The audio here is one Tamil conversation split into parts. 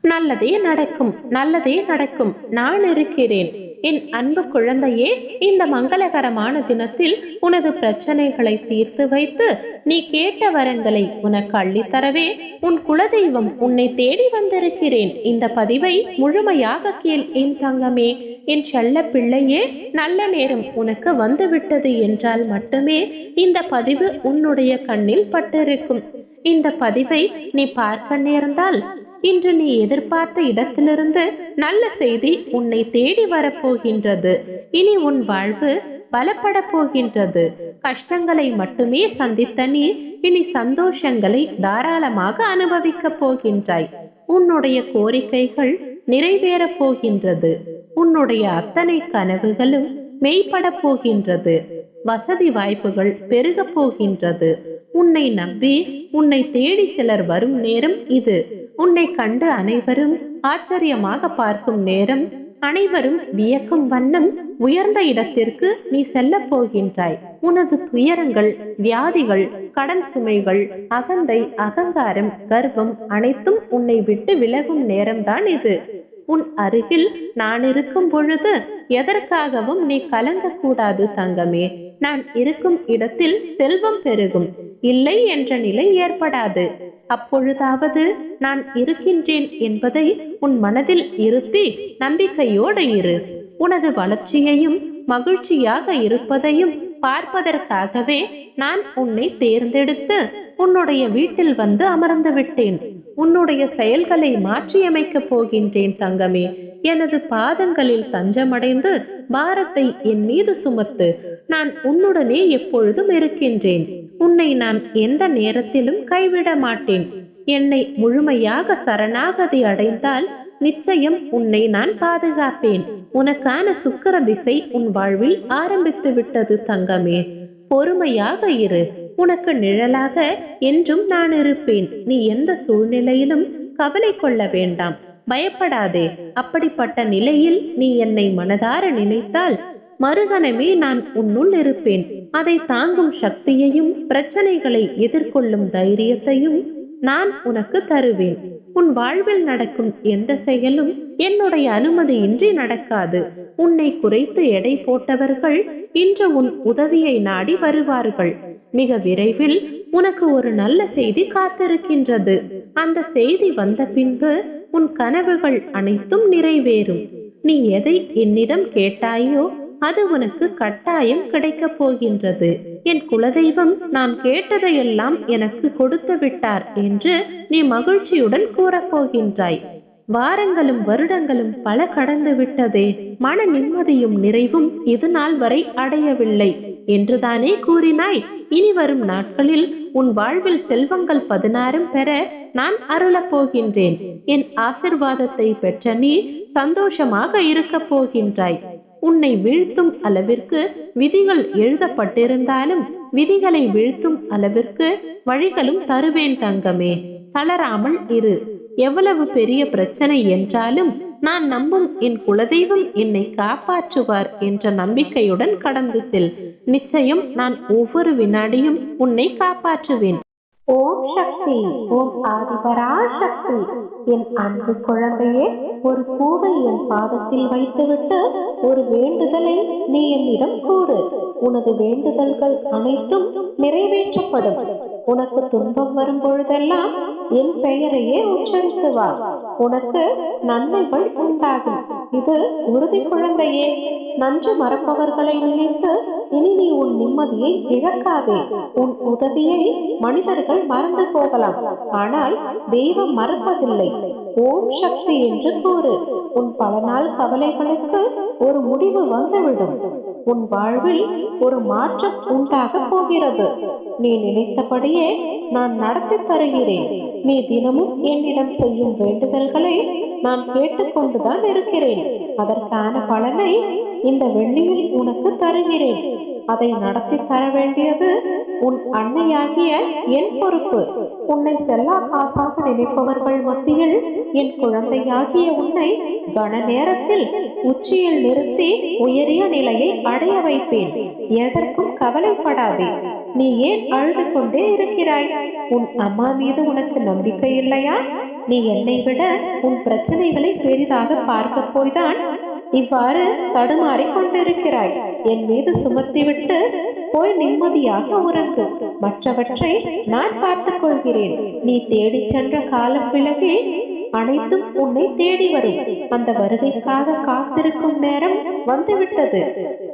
நல்லதே நடக்கும், நல்லதே நடக்கும். நான் இருக்கிறேன். என் அன்பு குழந்தையே, இந்த மங்களகரமான தினத்தில் உனது பிரச்சனைகளை தீர்த்து வைத்து நீ கேட்ட வரங்களை உனக்கு அள்ளித்தரவே உன் குலதெய்வம் உன்னை தேடி வந்திருக்கிறேன். இந்த பதிவை முழுமையாக கேள் என் தங்கமே. என் செல்ல பிள்ளையே, நல்ல நேரம் உனக்கு வந்துவிட்டது என்றால் மட்டுமே இந்த பதிவு உன்னுடைய கண்ணில் பட்டிருக்கும். இந்த பதிவை நீ பார்க்க நேர்ந்தால் இன்று நீ எதிர்பார்த்த இடத்திலிருந்து நல்ல செய்தி உன்னை தேடி வரப்போகின்றது. இனி உன் வாழ்வு பலப்பட போகின்றது. கஷ்டங்களை மட்டுமே சந்தித்த நீ இனி சந்தோஷங்களை தாராளமாக அனுபவிக்க போகின்றாய். உன்னுடைய கோரிக்கைகள் நிறைவேற போகின்றது. உன்னுடைய அத்தனை கனவுகளும் மெய்ப்பட போகின்றது. வசதி வாய்ப்புகள் பெருக போகின்றது. உன்னை நம்பி உன்னை தேடி சிலர் வரும் நேரம் இது. உன்னை கண்டு அனைவரும் ஆச்சரியமாக பார்க்கும் நேரம், அனைவரும் வியக்கும் வண்ணம் உயர்ந்த இடத்திற்கு நீ செல்ல போகின்றாய். உனது துயரங்கள், வியாதிகள், கடன் சுமைகள், அகந்தை, அகங்காரம், கர்வம் அனைத்தும் உன்னை விட்டு விலகும் நேரம்தான் இது. உன் அருகில் நான் இருக்கும் பொழுது எதற்காகவும் நீ கலங்கக்கூடாது தங்கமே. நான் இருக்கும் இடத்தில் செல்வம் பெருகும், இல்லை என்ற நிலை ஏற்படாது. அப்பொழுதாவது நான் இருக்கின்றேன் என்பதை உன் மனதில் இருத்தி நம்பிக்கையோடு இரு. உனது வளர்ச்சியையும் மகிழ்ச்சியாக இருப்பதையும் பார்ப்பதற்காகவே நான் உன்னை தேர்ந்தெடுத்து உன்னுடைய வீட்டில் வந்து அமர்ந்து விட்டேன். உன்னுடைய செயல்களை மாற்றியமைக்கப் போகின்றேன் தங்கமே. எனது பாதங்களில் தஞ்சமடைந்து பாரத்தை என் மீது சுமத்து. நான் உன்னுடனே எப்பொழுதும் இருக்கின்றேன். உன்னை நான் எந்த நேரத்திலும் கைவிட மாட்டேன். என்னை முழுமையாக சரணாகதி அடைந்தால் நிச்சயம் உன்னை நான் பாதுகாப்பேன். உனக்கான சுக்கிர திசை உன் வாழ்வில் ஆரம்பித்து விட்டது தங்கமே. பொறுமையாக இரு. உனக்கு நிழலாக என்றும் நான் இருப்பேன். நீ எந்த சூழ்நிலையிலும் கவலை கொள்ள வேண்டாம், பயப்படாதே. அப்படிப்பட்ட நிலையில் நீ என்னை மனதார நினைத்தால் மறுகணமே நான் உன்னுள் இருப்பேன். அதை தாங்கும் சக்தியையும் பிரச்சனைகளை எதிர்கொள்ளும் தைரியத்தையும் நான் உனக்கு தருவேன். உன் வாழ்வில் நடக்கும் எந்த செயலும் என்னுடைய அனுமதியின்றி நடக்காது. உன்னை குறைத்து எடை போட்டவர்கள் இன்று உன் உதவியை நாடி வருவார்கள். மிக விரைவில் உனக்கு ஒரு நல்ல செய்தி காத்திருக்கின்றது. அந்த செய்தி வந்த பின்பு உன் கனவுகள் அனைத்தும் நிறைவேறும். நீ எதை என்னிடம் கேட்டாயோ அது உனக்கு கட்டாயம் கிடைக்கப் போகின்றது. என் குலதெய்வம் நான் கேட்டதையெல்லாம் எனக்கு கொடுத்து விட்டார் என்று நீ மகிழ்ச்சியுடன் கூறப்போகின்றாய். வாரங்களும் வருடங்களும் பல கடந்து விட்டதே, மன நிம்மதியும் நிறைவும் இது நாள் வரை அடையவில்லை என்றுதானே கூறினாய். இனி வரும் நாட்களில் உன் வாழ்வில் செல்வங்கள் 16 பெற நான் அருளப் போகின்றேன். என் ஆசிர்வாதத்தை பெற்ற நீ சந்தோஷமாக இருக்க போகின்றாய். உன்னை வீழ்த்தும் அளவிற்கு விதிகள் எழுதப்பட்டிருந்தாலும் விதிகளை வீழ்த்தும் அளவிற்கு வழிகளும் தருவேன் தங்கமே. தளராமல் இரு. எவ்வளவு பெரிய பிரச்சனை என்றாலும் நான் நம்பும் என் குலதெய்வம் என்னை காப்பாற்றுவார் என்ற நம்பிக்கையுடன் கடந்து செல். நிச்சயம் நான் ஒவ்வொரு வினாடியும் உன்னை காப்பாற்றுவேன். ஓம் சக்தி, ஓம் ஆதிபரா சக்தி. என் அன்பு குழந்தையே, ஒரு பூவை என் பாதத்தில் வைத்துவிட்டு ஒரு வேண்டுதலை நீ என்னிடம் கூறு. உனது வேண்டுதல்கள் அனைத்தும் நிறைவேற்றப்படும். உனக்கு துன்பம் வரும் பொழுதெல்லாம் என் பெயரையே உச்சரித்து வா. உனக்கு நன்மைகள் உண்டாகும். இது உறுதி குழந்தையே. நன்று மறப்பவர்களை நினைத்து இனி நீ உன் நிம்மதியை இழக்காதே. உன் உதவியை மனிதர்கள் மறந்து போகலாம், ஆனால் தெய்வம் மறப்பதில்லை. ஓம் சக்தி என்று கூறு. உன் பல நாள் கவலைகளுக்கு ஒரு முடிவு வந்துவிடும். உன் வாழ்வில் ஒரு மாற்றம் உண்டாக போகிறது. நீ நினைத்தபடியே நான் நடத்தி தருகிறேன். நீ தினமும் என்னிடம் செய்யும் வேண்டுதல்களை நான் கேட்டுக்கொண்டுதான் இருக்கிறேன். அதற்கான பலனை இந்த வெள்ளியில் உனக்கு தருகிறேன். அதை நடத்தி தர வேண்டியது உன் அன்னையாகிய என் பொறுப்பு. உன்னை செல்லா காசாக நினைப்பவர்கள் மத்தியில் என் குழந்தையாகிய உன்னை கன நேரத்தில் உச்சியில் நிறுத்தி உயரிய நிலையை அடைய வைப்பேன். எதற்கும் கவலைப்படாதே. நீ ஏன் அழுது கொண்டே இருக்கிறாய்? உன் அம்மா மீது உனக்கு நம்பிக்கை இல்லையா? நீ என்னை விட உன் பிரச்சனைகளை பெரிதாக பார்க்க போய்தான் இவ்வாறு தடுமாறிக் கொண்டிருக்கிறாய். என் மீது சுமத்திவிட்டு போய் நிம்மதியாக உறங்கு. மற்றவற்றை நான் பார்த்துக் கொள்கிறேன். நீ தேடிச் சென்ற காலம் விலகி அனைத்தும் உன்னை தேடி வரும். அந்த வருகைக்காக காத்திருக்கும் நேரம் வந்துவிட்டது.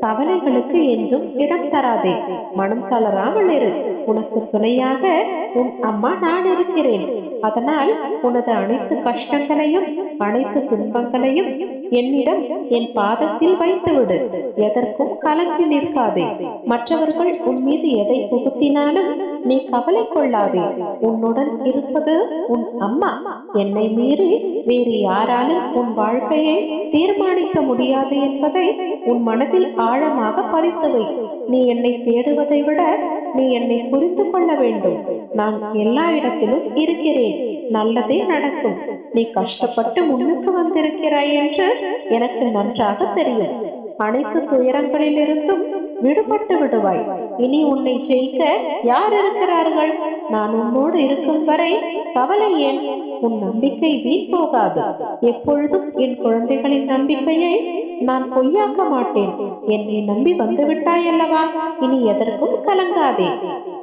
கவலைகளுக்கு என்றும் இடம் தராதே. மனம் தளராமல் இரு. உனக்கு துணையாக உன் அம்மா நான் இருக்கிறேன். அதனால் உனது அனைத்து கஷ்டங்களையும் அனைத்து துன்பங்களையும் என்னிடம் என் பாதத்தில் வைத்துவிடு. எதற்கும் கலங்கி நிற்காதே. மற்றவர்கள் உன் மீது எதை புகுத்தினாலும் நீ கவலை கொள்ளாதே. உன்னுடன் இருப்பது உன் அம்மா. என்னை மீறி வேறு யாராலும் உன் வாழ்க்கையை தீர்மானிக்க முடியாது என்பதை உன் மனதில் ஆழமாக பதித்துவை. நீ என்னை தேடுவதை விட நீ என்னை புரிந்து கொள்ள வேண்டும். நான் எல்லா இடத்திலும் இருக்கிறேன். நல்லதே நடக்கும். நீ கஷ்டப்பட்டு முன்னுக்கு வந்திருக்கிறாய் என்று எனக்கு நன்றாக தெரியும். அனைத்து துயரங்களில் இருந்தும் விடுபட்டு விடுவாய். இனி உன்னை ஜெயிக்க யார் இருக்கிறார்கள்? நான் உன்னோடு இருக்கும் வரை கவலை ஏன்? உன் நம்பிக்கை வீண் போகாது. எப்பொழுதும் என் குழந்தைகளின் நம்பிக்கையை நான் பொய்யாக்க மாட்டேன். என்னை நம்பி வந்துவிட்டாய் அல்லவா? இனி எதற்கும் கலங்காதே.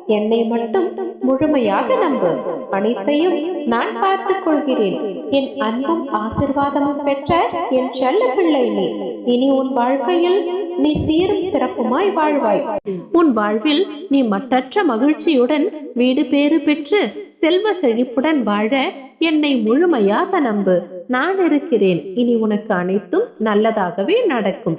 என்னை மட்டும் முழுமையாக நம்பு. அனைத்தையும் நான் பார்த்துக் கொள்கிறேன். என் அன்பும் ஆசிர்வாதமும் பெற்ற என் செல்ல பிள்ளை நீ. இனி உன் வாழ்க்கையில் நீ சீரும் சிறப்புமாய் வாழ்வாய். உன் வாழ்வில் நீ மற்றற்ற மகிழ்ச்சியுடன் வீடு பேறு பெற்று செல்வ செழிப்புடன் வாழ என்னை முழுமையாக நம்பு. நான் இருக்கிறேன். இனி உனக்கு அனைத்தும் நல்லதாகவே நடக்கும்.